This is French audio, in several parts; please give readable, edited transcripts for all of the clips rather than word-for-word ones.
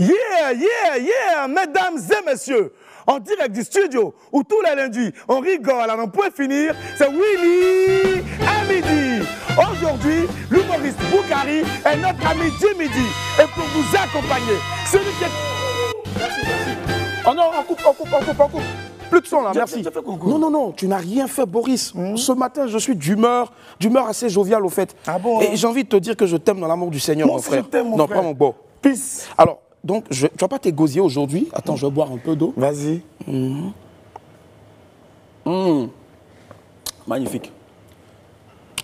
Yeah, mesdames et messieurs, en direct du studio où tous les lundis on rigole à n'en point finir, c'est Willy à midi. Aujourd'hui, l'humoriste Boukari est notre ami du midi. Et pour vous accompagner, celui qui est... Merci. Oh non, on coupe. Plus de son là, merci. Non, tu n'as rien fait, Boris. Ce matin, je suis d'humeur assez joviale au fait. Ah bon? Et j'ai envie de te dire que je t'aime dans l'amour du Seigneur, mon frère. Non, pas mon beau. Peace. Alors, donc, tu vas pas t'égosier aujourd'hui. Attends, je vais boire un peu d'eau. Vas-y. Magnifique.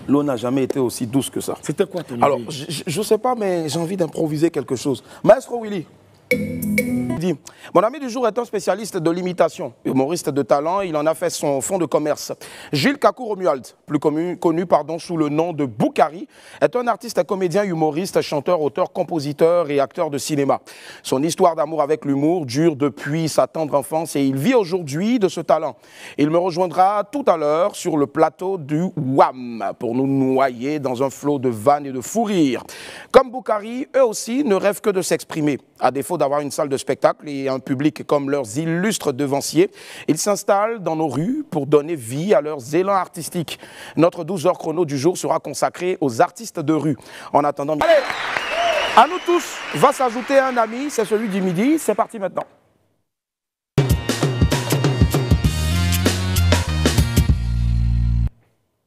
L'eau n'a jamais été aussi douce que ça. C'était quoi ton idée? Alors, je sais pas, mais j'ai envie d'improviser quelque chose. Maestro Willy. Mon ami du jour est un spécialiste de l'imitation, humoriste de talent. Il en a fait son fonds de commerce. Gilles Kakou Romuald, plus connu sous le nom de Boukari, est un artiste, comédien, humoriste, chanteur, auteur, compositeur et acteur de cinéma. Son histoire d'amour avec l'humour dure depuis sa tendre enfance et il vit aujourd'hui de ce talent. Il me rejoindra tout à l'heure sur le plateau du WAM pour nous noyer dans un flot de vannes et de fou rire. Comme Boukari, eux aussi ne rêvent que de s'exprimer. À défaut d'avoir une salle de spectacle et un public comme leurs illustres devanciers, ils s'installent dans nos rues pour donner vie à leurs élans artistiques. Notre 12h chrono du jour sera consacrée aux artistes de rue. En attendant... Allez, à nous tous, va s'ajouter un ami, c'est celui du midi. C'est parti maintenant.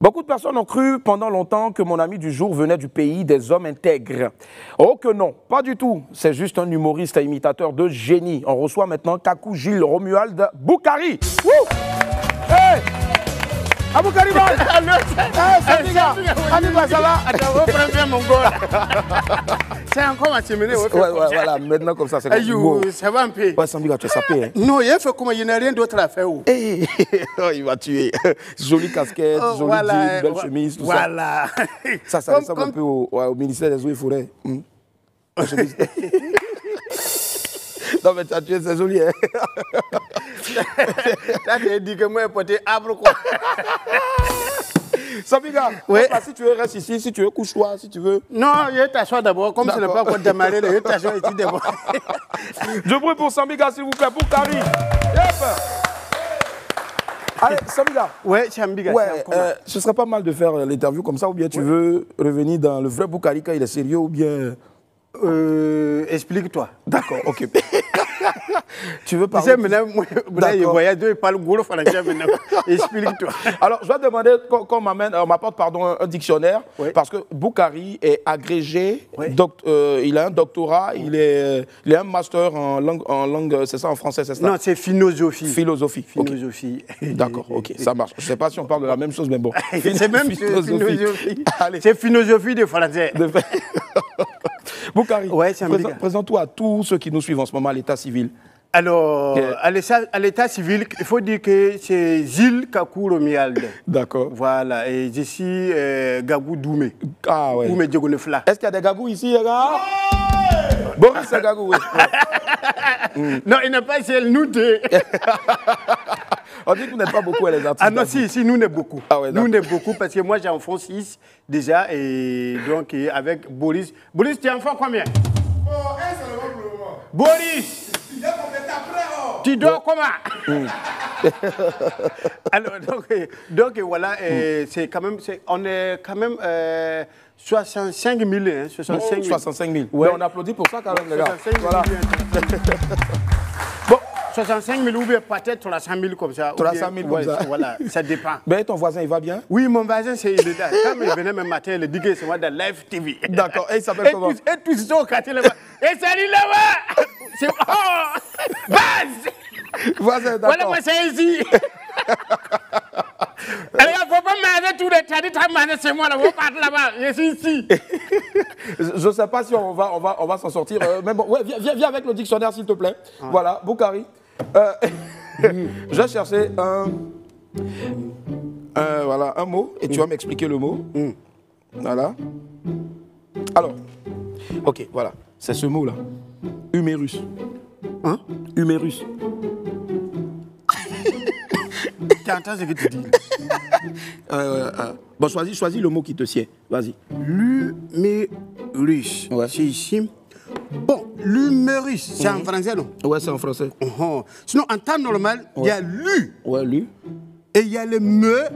Beaucoup de personnes ont cru pendant longtemps que mon ami du jour venait du pays des hommes intègres. Oh que non, pas du tout. C'est juste un humoriste et imitateur de génie. On reçoit maintenant Kakou Gilles Romuald Boukari. Wouh! Hey! Aboukari, ça va? Attends, reprends mon goal. C'est encore ma cheminée. Ouais, voilà, maintenant comme ça, c'est comme ça. Ça va un peu. Ouais, Sambiga, tu es sapé. Hein. Non, il fait comme il n'y a rien d'autre à faire. Hey, il va tuer. Jolie casquette, jolie jean, belle chemise, tout ça. Voilà. Ça ressemble un peu au ministère des Eaux et Forêts. Non, mais tu as tué, c'est joli. Hein? Tu as dit que moi, je portais arbre, quoi. Sambiga, ouais. Si tu veux, reste ici. Si tu veux, couche-toi, si tu veux. Non, je t'assois d'abord. Comme ce n'est pas encore démarré, je t'assois ici d'abord. Je prie pour Sambiga, s'il vous plaît, pour Kari. Allez, Sambiga. Ouais, Sambiga. Ouais, ce serait pas mal de faire l'interview comme ça, ou bien tu veux revenir dans le vrai Boukari quand il est sérieux, ou bien... Explique-toi. D'accord, ok. Tu veux parler? Tu sais, maintenant, il voyage, il parle gros français maintenant. Explique-toi. Alors, je vais demander qu'on m'apporte un dictionnaire, oui. Parce que Boukari est agrégé, oui. Il a un doctorat, il est un master en langue, c'est ça, en français, c'est ça? Non, c'est philosophie. Philosophie. Okay. D'accord, ok, ça marche. Je ne sais pas si on parle de la même chose, mais bon. C'est même philosophie. C'est philosophie de français. Boukari, ouais, présente-toi à tous ceux qui nous suivent en ce moment à l'état civil. Alors, à l'état civil, il faut dire que c'est Gilles Kakou Romuald. D'accord. Voilà, et je suis Gagou Doumé. Ah ouais. Doumé Diogonefla. Est-ce qu'il y a des Gagou ici, les gars? Boris, c'est Gagou, oui. Non, il n'est pas seul, nous deux. On dit que vous n'êtes pas beaucoup les artistes. Ah non, si, nous, on est beaucoup. Ah ouais, nous, on est beaucoup parce que moi, j'ai enfant 6 déjà. Et donc, avec Boris. Boris, tu es enfant combien? Oh, un seulement pour le moment. Boris! Tu dors comment? Alors, donc voilà, c'est quand même, on est quand même 65 000. Hein, 65 000. Ouais. Mais on applaudit pour ça quand même, les gars. 65 000. Voilà. Bon. 65 000 ou bien peut-être 300 000 comme ça. 300 000 comme ça. Voilà, ça dépend. Mais ton voisin, il va bien? Oui, mon voisin, il est là. Quand il venait même matin, il dit que c'est moi de Live TV. D'accord, et il s'appelle comment? Et tous ils sont au quartier là-bas. Et salut là-bas! C'est... Oh! Base! Voisin, d'accord. Voilà, moi, c'est ici. Alors, il ne faut pas m'arrêter tous les temps, c'est moi là, on part là-bas, je suis ici. Je ne sais pas si on va s'en sortir, mais bon, ouais, viens avec le dictionnaire s'il te plaît. Ah. Voilà, Boukari. Je vais chercher un mot et tu vas m'expliquer le mot. Voilà. Alors, ok, voilà, c'est ce mot-là. Humérus. Hein? Humérus. Tu entends ce que tu dis? Bon, choisis le mot qui te sied. Vas-y. L'humérus. Ouais. C'est ici. Bon, l'humérus, c'est en français, non? Ouais, c'est en français. Sinon, en temps normal, il y a lu. Ouais, lu. Et il y a le me.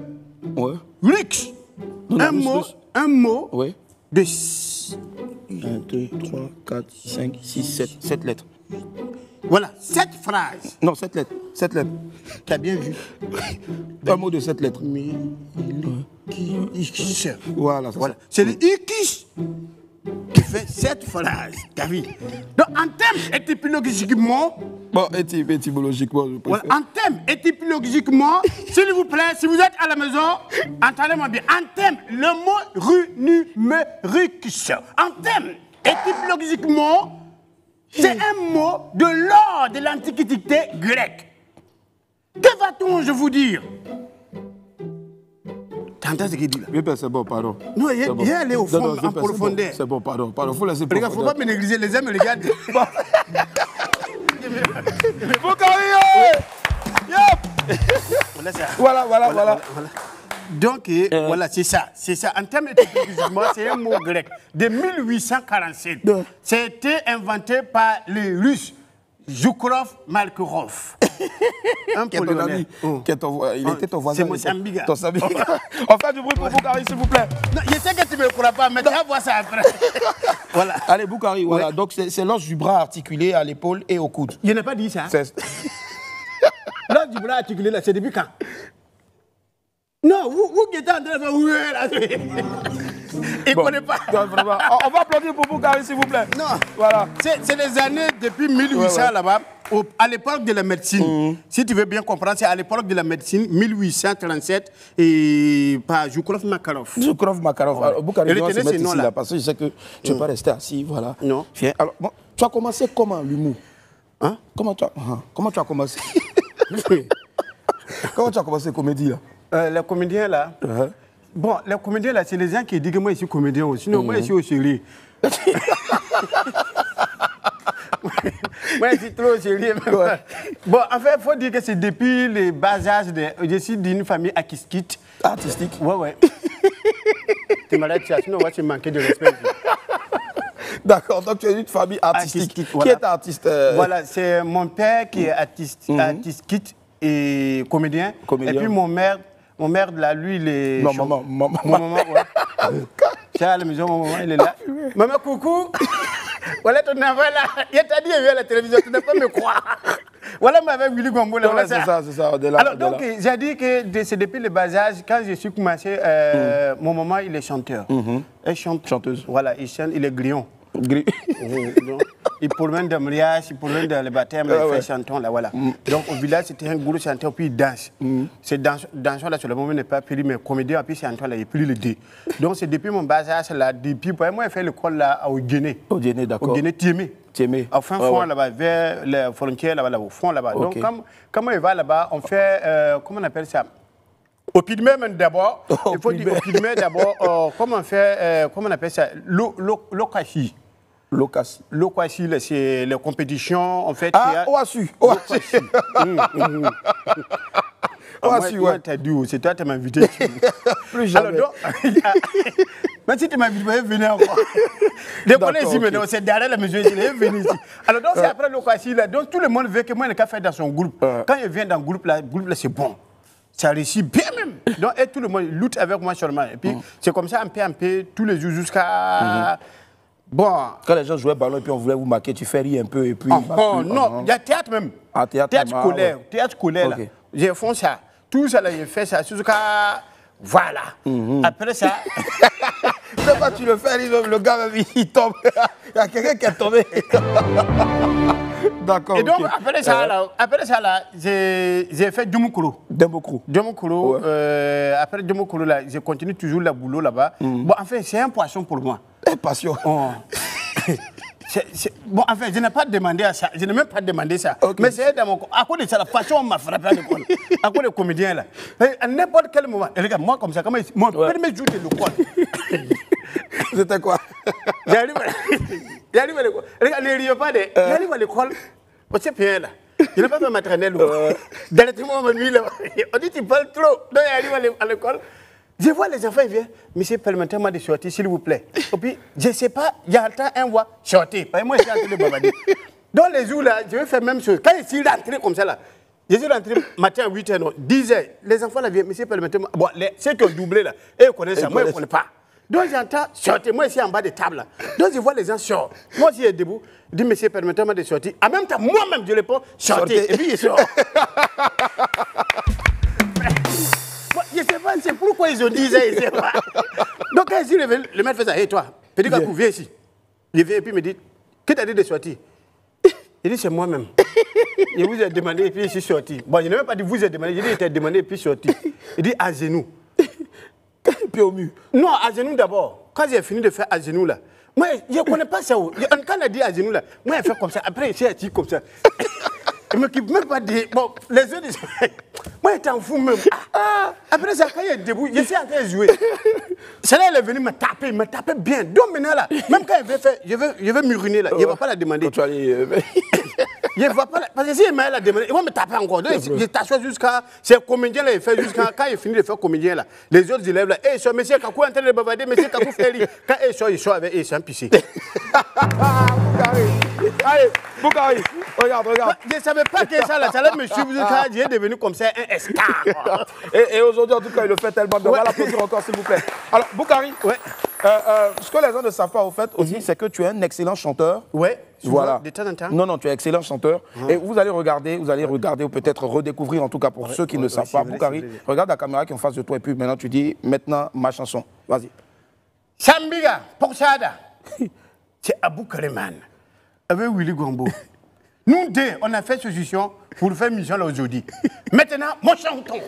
Ouais. Rix. Un mot. Ouais. De 1, 2, 3, 4, 5, 6, 7 lettres. Voilà, 7 phrases. Non, 7 lettres. 7 lettres. Tu as bien vu. Un mot de 7 lettres. Voilà, c'est le X qui fait 7 phrases. Tu as vu? Donc, en termes étymologiquement. Bon, étymologiquement, je préfère. Voilà, en termes étymologiquement, s'il vous plaît, si vous êtes à la maison, entendez-moi bien. En termes, le mot runumérix. En termes étymologiquement, c'est un mot de l'ordre de l'antiquité grecque. Que va-t-on, je vous dire? T'entends ce qu'il dit là? Oui, c'est bon, pardon. Non, il est allé au fond, en profondeur. C'est bon, pardon. Faut laisser profondeur. Il ne faut pas me négliger, les hommes me regardent. Voilà. Donc, voilà, c'est ça. C'est ça. En termes étymologiquement, c'est un mot grec de 1847. C'était inventé par les Russes. Zoukrov Malkorov. Un Polonais. Il était ton voisin. C'est Mozambique. On fait du bruit pour Boukari, s'il vous plaît. Non, je sais que tu ne me crois pas, mais tu vas voir ça après. Voilà. Allez, Boukari, voilà. Donc, c'est l'os du bras articulé à l'épaule et au coude. Je n'ai pas dit ça. L'os du bras articulé, là, c'est depuis quand? Non, vous qui êtes en train de faire... Il ne connaît pas. Non, vraiment. On va applaudir pour Boukari, s'il vous plaît. Non, voilà. C'est les années depuis 1800 là-bas, à l'époque de la médecine. Si tu veux bien comprendre, c'est à l'époque de la médecine, 1837, et par Zoukrov Makarov. Zoukrov Makarov. Alors, Boukari, je dois se mettre ici, là, parce que je sais que tu ne peux pas rester assis, voilà. Non. Viens. Alors, bon, tu as commencé comment, l'humour? Hein? Comment tu as commencé? Comment tu as commencé comédie, là? Les comédiens, là... Bon, les comédiens, là, c'est les gens qui disent que moi, je suis comédien aussi. Sinon, moi, je suis au sérieux. Moi, je suis trop sérieux. Bon, en fait, il faut dire que c'est depuis le bas âge je suis d'une famille artistique. Artistique? Ouais. Tu m'as dit, sinon, moi, tu manquais de respect. D'accord, donc tu es d'une famille artistique. Voilà. Qui est artiste? Voilà, c'est mon père qui est artistique et comédien. Et puis mon mère, là, lui, il est... Non, maman. Mon maman, ouais. Tu es à la maison, mon maman, il est là. Maman, coucou. Voilà ton enfant là. Il t'a dit, il vient à la télévision, tu ne peux pas me croire. Voilà, avec Willy Gombo. Voilà, c'est ça. Alors, donc, j'ai dit que c'est depuis le bas âge, quand je suis commencé, mon maman, il est chanteur. Elle chante. Chanteuse. Voilà, il chante, il est grillon. Il promène dans le mariage, il promène dans le baptême, il fait chanton là, voilà. Donc au village, c'était un gros chanteur, puis il danse. C'est danseur là, sur le moment, il n'est pas pris, mais comédien, puis chanteur là, il pris le dé. Donc c'est depuis mon bas âge là, depuis, moi, j'ai fait l'école là, au Guinée. Au Guinée, d'accord. Au Guinée, Tiémé. Au fin fond là-bas, vers les frontières là-bas, au fond là-bas. Donc comme il va là-bas, on fait, comment on appelle ça? Au Pygmée d'abord, il faut dire au Pygmée d'abord, comment on fait, comment on appelle ça? L'Okashi. L'Okashi, c'est les compétitions, en fait. Ah, Oasu. Oasu, ouais. C'est toi qui m'as invité. Plus jamais. Alors, donc, même si tu m'as invité, venir encore. Décoller ici, mais c'est derrière la mesure, je vais venir ici. Alors, donc, c'est après l'Okashi, là. Donc, tout le monde veut que moi, je n'ai qu'à faire dans son groupe. Quand il vient dans le groupe, là, c'est bon. Ça réussit bien même. Donc, et tout le monde lutte avec moi seulement. Et puis, c'est comme ça, un peu, tous les jours jusqu'à... Bon. Quand les gens jouaient ballon et puis on voulait vous marquer, tu fais rire un peu et puis... non, il y a théâtre même. Théâtre scolaire. Théâtre scolaire, là. J'ai fait ça. Tout ça, là, j'ai fait ça jusqu'à... Voilà. Après ça... C'est pas tu le fais, le gars, il tombe. Il y a quelqu'un qui est tombé. D'accord. Et donc, après ça, là, j'ai fait Djumukuru. Djumukuru. Après Djumukuru, là, je continue toujours le boulot là-bas. Bon, en fait, c'est un poisson pour moi. Un passion. Bon, en fait, je n'ai pas demandé à ça. Je n'ai même pas demandé ça. Mais c'est dans mon... À cause de ça, la façon on m'a frappé à l'école. À cause des comédiens, là. À n'importe quel moment. Et regarde, moi, comme ça, mon premier jour de l'école. C'était quoi? J'arrive à l'école. Regarde, ne riez pas de... J'arrive à l'école. On s'est payé, là. Je n'ai pas fait maternelle. Dans le moment, on m'a mis là. On dit, tu parles trop. Donc, j'arrive à l'école. Je vois les enfants, ils viennent, monsieur, permettez-moi de sortir, s'il vous plaît. Et puis, je ne sais pas, j'entends un voix sortir. Moi, je suis en train de bavarder. Dans les jours là, je vais faire la même chose. Quand je suis rentré comme ça là, je suis rentré matin à 8h, 10h, les enfants là viennent, monsieur, permettez-moi. Bon, ceux qui ont doublé là, ils connaissent ça, moi je ne connais pas. Donc j'entends sortir, moi ici en bas de table là. Donc je vois les gens sortir. Moi aussi, je suis debout, je dis, monsieur, permettez-moi de sortir. En même temps, moi-même, je réponds, sortez. Et puis je sors. Je ne sais pas, c'est pourquoi ils ont dit ça, je ne sais pas. Donc quand ici, le maître fait ça, hé toi, petit Kakou, viens ici. Il vient et puis il me dit, qui t'a dit de sortir? Il dit, c'est moi-même. Je vous ai demandé et puis je suis sorti. Bon, je n'ai même pas dit vous ai demandé, je dis, il t'a demandé et puis sorti. Il dit, à genoux. Puis au mur. Non, à genoux d'abord. Quand j'ai fini de faire à genoux là, moi, je ne connais pas ça. Quand on a dit à genoux là, moi, je fais comme ça. Après, je suis comme ça. Je ne m'occupe même pas de... Bon, les autres, moi, je t'en fous même. Après ça, quand il est debout, je suis en train de jouer. Celle-là, elle est venue me taper bien. Donc maintenant, là, même quand elle veut faire, je veux m'uriner, là, je ne vais pas la demander. Je ne vais pas la... Parce que si elle m'a demandé, il va me taper encore. Donc, je t'assois jusqu'à... C'est comédien, là, il fait jusqu'à... Quand il finit de faire comédien, là, les autres élèves, là, hey, monsieur Kakou est en train de bavarder, monsieur Kakou fait rire. Quand il sort avec eux, c'est un pissé. Allez, Boukari, regarde. Je ne savais pas que ça allait me suivre jusqu'à... J'ai devenu comme ça un escar. Et aujourd'hui, en tout cas, il le fait tellement bien. On va l'applaudir encore, s'il vous plaît. Alors, Boukari, ce que les gens ne savent pas, au fait, aussi, c'est que tu es un excellent chanteur. Oui, voilà. De temps en temps. Non, tu es excellent chanteur. Et vous allez regarder, ou peut-être redécouvrir, en tout cas, pour ceux qui ne savent pas. Boukari, regarde la caméra qui est en face de toi, et puis maintenant, tu dis, maintenant, ma chanson. Vas-y. Sambiga, Porsada. C'est Abou Kareman, avec Willy Gombo. Nous deux, on a fait suggestion pour faire mission là aujourd'hui. Maintenant, mon chanton.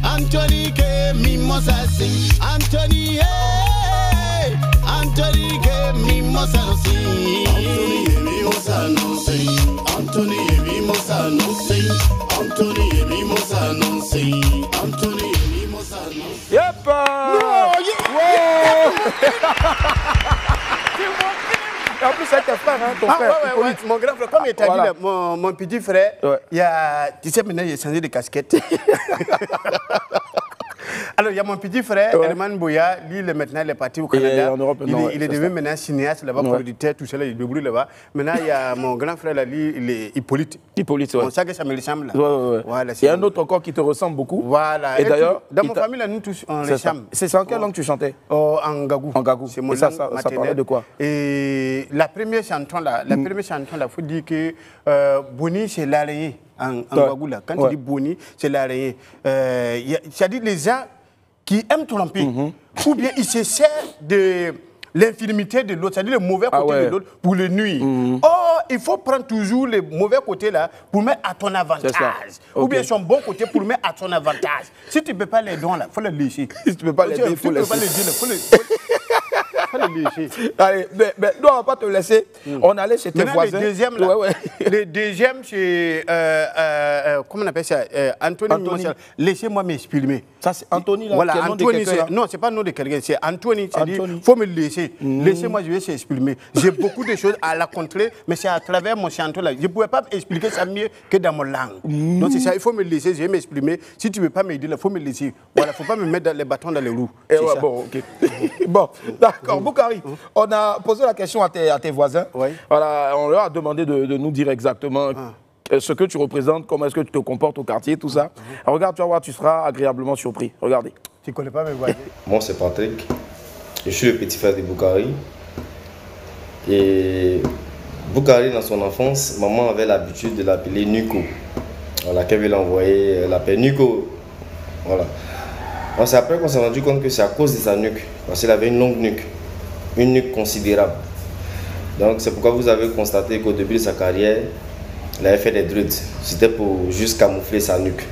Anthony que mimosa sing, Anthony que mimosa no sing, Anthony mimosa no sing, Anthony mimosa no sing, Anthony mimosa no sing, Anthony mimosa no sing. Yep! En plus, c'est ton frère, hein, ton frère. Ouais, mon grand frère, comme il t'a dit, là, mon petit frère, il y a, tu sais, maintenant, il a changé de casquette. Alors, il y a mon petit frère, Herman Boya, lui, maintenant, il est parti au Canada. En Europe, il est devenu maintenant cinéaste là-bas, producteur, tout ça, il est debout là-bas. Maintenant, il y a mon grand frère, là, lui, il est Hippolyte. Hippolyte, ouais. On sait que ça me ressemble. Voilà, il y a un autre encore qui te ressemble beaucoup. Voilà. Et d'ailleurs, dans ma famille, là, nous tous, on ressemble. C'est en quelle langue tu chantais? En Gagou. En Gagou. C'est mon langue maternelle. Ça parlait de quoi? Et la première chanson, là, il faut dire que Boni, c'est l'araignée en Gagou, là. Quand tu dis Boni, c'est l'araignée. C'est-à-dire les gens qui aiment tromper, ou bien ils se servent de l'infirmité de l'autre, c'est-à-dire le mauvais côté de l'autre, pour le nuire. Or, il faut prendre toujours le mauvais côté là pour mettre à ton avantage. Ou bien son bon côté pour mettre à ton avantage. Si tu ne peux pas les donner là, il faut le lécher. Si tu ne peux pas les donner, il faut les lécher. Allez, mais nous, on ne va pas te laisser. On allait chez tes voisins. Le deuxième, là, le deuxième, c'est... comment on appelle ça? Anthony. Laissez-moi m'exprimer. Ça, c'est Anthony, là. Voilà, Anthony, non, ce n'est pas le nom de quelqu'un. C'est Anthony. Il faut me laisser. Laissez-moi, je vais s'exprimer. J'ai beaucoup de choses à la contrer, mais c'est à travers mon chanton là. Je ne pouvais pas expliquer ça mieux que dans mon langue. Donc, c'est ça. Il faut me laisser, je vais m'exprimer. Si tu ne veux pas m'aider, il faut me laisser. Voilà, il ne faut pas me mettre les bâtons dans les roues. Bon, ok. Bon, d'accord. Boukari, on a posé la question à tes voisins. Voilà, on leur a demandé de nous dire exactement ce que tu représentes, comment est-ce que tu te comportes au quartier, tout ça. Alors, regarde, tu vas voir, tu seras agréablement surpris. Regardez. Tu ne connais pas mes voisins? Moi, c'est Patrick. Je suis le petit frère de Boukari. Et Boukari, dans son enfance, maman avait l'habitude de l'appeler Nuko. Voilà, qu'elle veut l'envoyer, elle l'appelle Nuko. Voilà. C'est après qu'on s'est rendu compte que c'est à cause de sa nuque, parce qu'il avait une longue nuque. une nuque considérable. Donc c'est pourquoi vous avez constaté qu'au début de sa carrière, il avait fait des dreads. C'était pour juste camoufler sa nuque.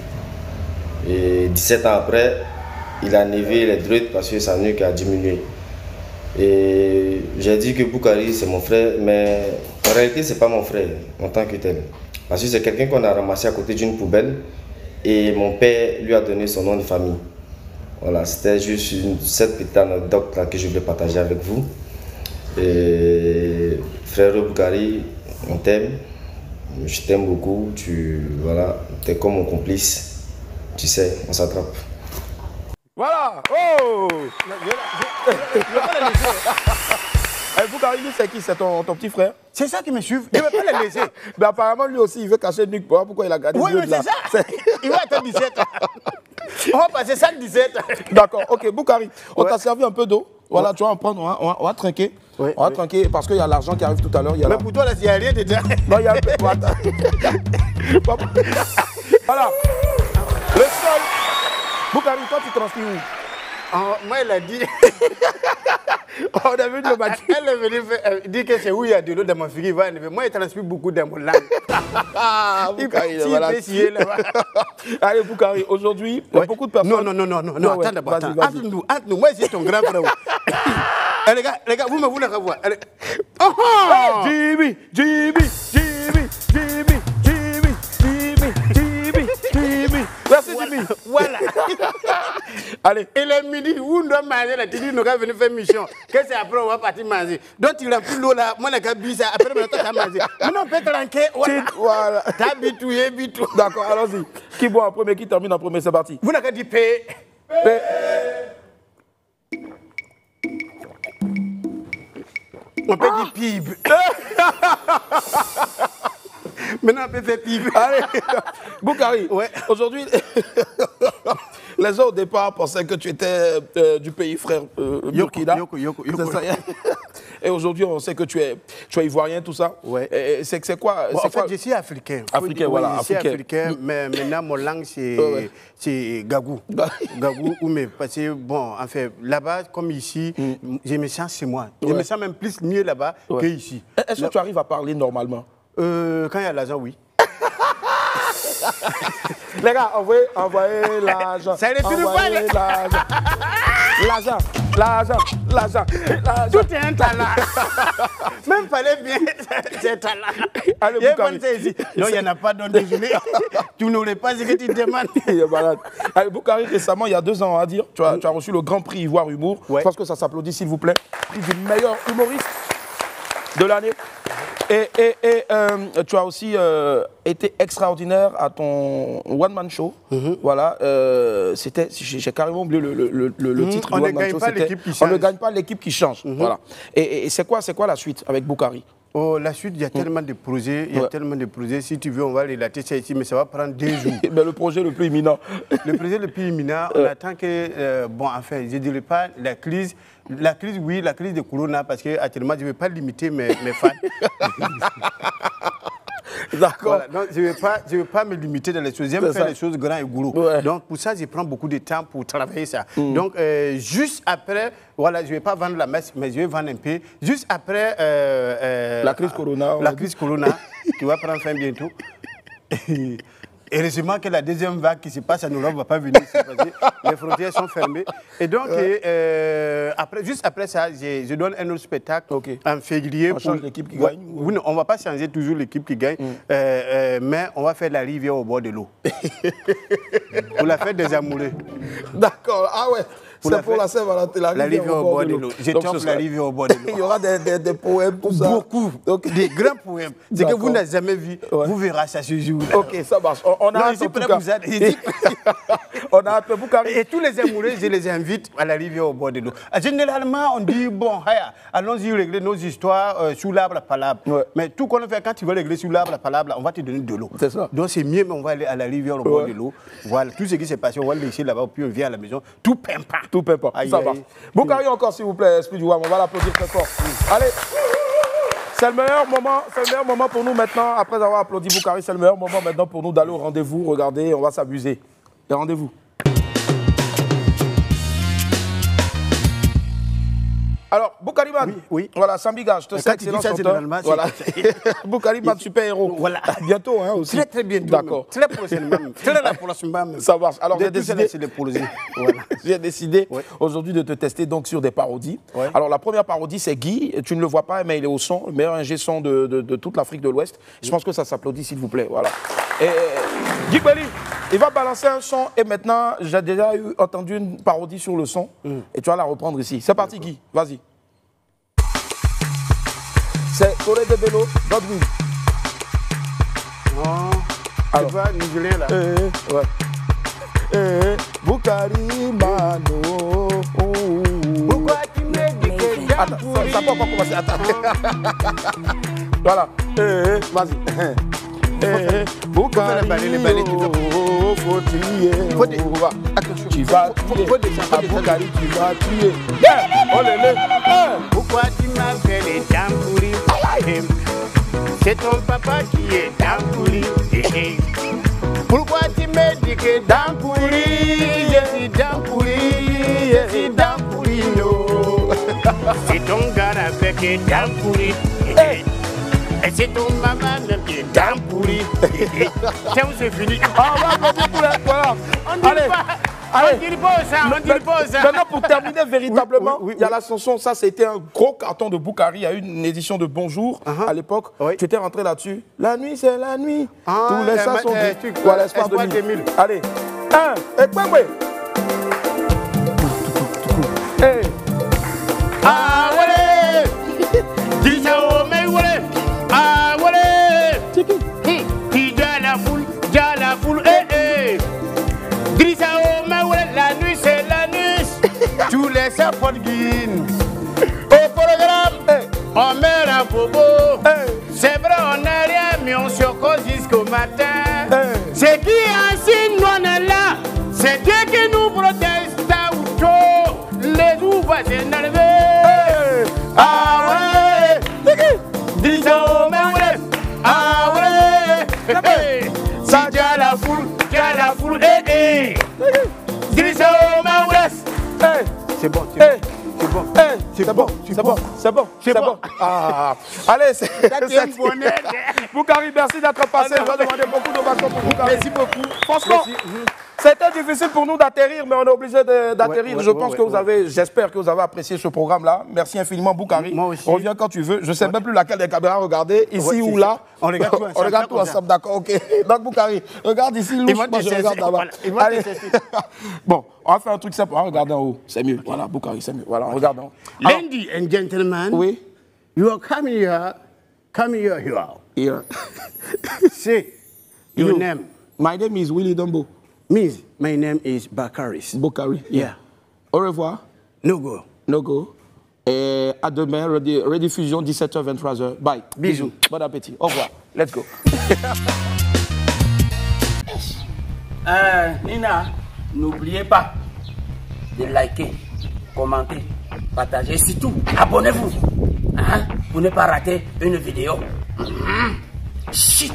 Et 17 ans après, il a enlevé les dreads parce que sa nuque a diminué. Et j'ai dit que Boukari c'est mon frère, mais en réalité c'est pas mon frère en tant que tel. Parce que c'est quelqu'un qu'on a ramassé à côté d'une poubelle et mon père lui a donné son nom de famille. Voilà, c'était juste cette petite anecdote là que je voulais partager avec vous. Et frère Boukari, on t'aime, je t'aime beaucoup, voilà, t'es comme mon complice, tu sais, on s'attrape. Voilà. Oh. Boukari, c'est qui? C'est ton petit frère? C'est ça qui me suit. Il ne veut pas les laisser. Mais apparemment, lui aussi, il veut cacher Nuke. Pourquoi il a gardé oui, mais c'est ça. Il va être 17 ans. On va passer 5-17. D'accord. Ok, Boukari, on t'a servi un peu d'eau. Voilà, tu vas en prendre. On va trinquer. Oui, on va trinquer parce qu'il y a l'argent qui arrive tout à l'heure. Mais pour toi, là, il n'y a rien dedans. Non, il y a un peu. Voilà. Le sol. Boukari, toi, tu transmets où? Moi, elle a dit. On est venu le matin. Elle est venue dire que c'est où il y a de l'eau dans mon frigo. Moi, il transmet beaucoup dans mon langue. Boukari, là-bas. Allez, Boukari, aujourd'hui, il y a beaucoup de personnes. Non, attends d'abord. Entre nous, moi, c'est ton grand frère. Les gars, vous me voulez revoir. Jimmy. Merci, Jimmy. Voilà. Allez. Et le midi, où on doit manger, là, tu dis, nous allons venir faire mission. Qu'est-ce que c'est après, on va partir manger. Donc, tu remplis l'eau là, moi, je vais ça. Après, on va manger. Maintenant, on peut tranquiller. Voilà. T'as bitouillé, bitou. D'accord, allons-y. Qui boit en premier, qui termine en premier, c'est parti. Vous n'avez qu'à dire paix. On peut dire pib. Maintenant, on peut faire pib. Allez, Boukari, ouais. Aujourd'hui, les gens au départ pensaient que tu étais du pays frère Burkina. Yoko. Et aujourd'hui, on sait que tu es ivoirien, tout ça. Ouais. C'est quoi? En fait, je suis africain. Africain, voilà. Je suis africain, mais maintenant, mon langue, c'est Gagou. Gagou, parce que, bon, en fait, là-bas, comme ici, je me sens chez moi. Je me sens même plus mieux là-bas qu'ici. Est-ce que tu arrives à parler normalement? Quand il y a l'argent, oui. Les gars, envoyez l'argent. Ça ne finit pas. L'argent. Tout est un talent. Même parler bien, c'est un talent. Allez, Boukari. Non, il n'y en a pas, donc désolé. Tu n'aurais pas ce que tu demandes. Allez, Boukari, récemment, il y a 2 ans, on va dire, tu as reçu le Grand Prix Ivoire Humour. Ouais. Je pense que ça s'applaudit, s'il vous plaît. Prix du meilleur humoriste de l'année. Et tu as aussi été extraordinaire à ton one-man show. Voilà, j'ai carrément oublié le titre du one-man show. On ne gagne pas l'équipe qui change. Voilà. Et c'est quoi la suite avec Boukari? Oh, la suite, il y a tellement de projets. Il y a tellement de projets. Si tu veux, on va relater ça ici, mais ça va prendre 2 jours. Mais le projet le plus imminent. Le projet le plus imminent, on attend que, bon, enfin, je ne dirais pas la crise. La crise, oui, la crise de Corona, parce qu'actuellement, je ne vais pas limiter mes fans. D'accord. Voilà, donc, je ne vais pas me limiter dans les choses. J'aime faire les choses grandes et gros. Ouais. Donc, pour ça, je prends beaucoup de temps pour travailler ça. Donc, juste après, voilà, je ne vais pas vendre la messe, mais je vais vendre un peu. Juste après... la crise Corona. La crise Corona, qui va prendre fin bientôt. Heureusement que la deuxième vague qui se passe à Europe ne va pas venir. Les frontières sont fermées. Et donc, juste après ça, je donne un autre spectacle en février. On change l'équipe qui gagne? Oui, on ne va pas changer toujours l'équipe qui gagne, mais on va faire la rivière au bord de l'eau. Pour la fête des amoureux. D'accord, ah ouais. C'est pour la Saint-Valentin, la rivière au bord de l'eau. Je t'offre la rivière au bord de l'eau. Il y aura des poèmes, tout ça. Beaucoup, des grands poèmes. C'est que vous n'avez jamais vu, vous verrez ça ce jour-là. Ok, ça marche. On a hâte, en tout cas. On a hâte, Boukari. Et tous les amoureux, je les invite à la rivière au bord de l'eau. Généralement, on dit, bon, allons-y régler nos histoires sous l'arbre à palabre. Mais tout qu'on fait, quand tu veux régler sous l'arbre à palabre, on va te donner de l'eau. C'est ça. Donc c'est mieux, mais on va aller à la rivière au bord de l'eau. Voilà, tout ce qui s'est passé, on va le laisser là-bas, puis on vient à la maison. Tout pimpant. Tout pimpant. Ça va. Boukari encore, s'il vous plaît, Esprit du Wam. On va l'applaudir très fort. Allez. C'est le meilleur moment pour nous maintenant, après avoir applaudi Boukari, c'est le meilleur moment maintenant pour nous d'aller au rendez-vous. Regardez, on va s'amuser. Et rendez-vous. Alors, Boukari Man, oui. Voilà, Sambiga, je te sais, excellent chanteur. Voilà. Boukari Man, super-héros. Voilà. Bientôt, hein, aussi. Très bientôt. D'accord. Très prochainement. Très prochainement. Ça marche. Alors, j'ai décidé... Voilà. J'ai décidé aujourd'hui de te tester donc sur des parodies. Ouais. Alors, la première parodie, c'est Guy. Tu ne le vois pas, mais il est au son, le meilleur ingé son de toute l'Afrique de l'Ouest. Je pense que ça s'applaudit, s'il vous plaît. Voilà. Et Guy Belly, il va balancer un son et maintenant, j'ai déjà entendu une parodie sur le son et tu vas la reprendre ici. C'est parti, Guy. Vas-y. C'est Corée de Bello, Godwin. Non. Alors, tu vas nigérien là. Ouais. Boukari Mano. Pourquoi tu me dis que attends, ça peut pas commencer. Attends. Voilà. Vas-y. Boukari Mano. Faut trier. Attention. Tu vas tuer. Boukari, tu vas tuer. Oh lélé. Pourquoi tu m'appelles Dampouri? C'est ton papa qui est Dampouri. Pourquoi tu me dis que Dampouri? Je suis Dampouri, je suis Dampouri, no. C'est ton gars avec Dampouri. Et c'est ton maman même qui est Dampouri. Tiens, c'est fini. Ah, voilà. Allez. On dit pas ça. Maintenant, pour terminer véritablement, il y a la chanson, ça c'était un gros carton de Boukari, il y a eu une édition de Bonjour à l'époque, tu étais rentré là-dessus. La nuit, c'est la nuit, tous les chats sont gris. Voilà, l'espoir 2000. Allez, 1, et quoi, ouais. Ah, ouais. Dis ça au mec, ouais. Ah, ouais. Qui déjà la foule, Grisa au maoué, la nuit c'est la nuit. Tous les sapeurs guine. Au programme, on met la bobo. C'est vrai, on n'a rien, mais on se cause jusqu'au matin. C'est qui ainsi, nous on est là. C'est Dieu qui nous protège, les roues vont s'énerver. Ah ouais. Grisa au maoué. Ah ouais. Ça tient la foule. La foule, Grisa au maouès. C'est bon, c'est bon. Ah. Allez, c'est Boukari, merci d'être passé. Je vais demander beaucoup d'ovations pour Boukari. Merci beaucoup. Franchement, c'était difficile pour nous d'atterrir, mais on est obligé d'atterrir. Je pense que vous avez, j'espère que vous avez apprécié ce programme-là. Merci infiniment, Boukari. Moi aussi. Reviens quand tu veux. Je ne sais même plus laquelle des caméras regarder, ici ou là. On regarde tout ensemble, d'accord, ok. Donc, Boukari, regarde ici, louche, moi je regarde là-bas. Bon, on va faire un truc simple. On va regarder en haut. C'est mieux. Voilà, Boukari, c'est mieux. Voilà, on regarde en haut. Ladies and gentlemen, oui. You are coming here. Here. Say your name. My name is Willie Dombo. My name is Bakaris. Boukari. Yeah. Au revoir. No go. Et à demain, rediffusion 17h, 23h. Bye. Bisous. Bon appétit. Au revoir. Let's go. Nina, n'oubliez pas de liker, commenter, partager, surtout abonnez-vous pour ne pas rater une vidéo. Shit.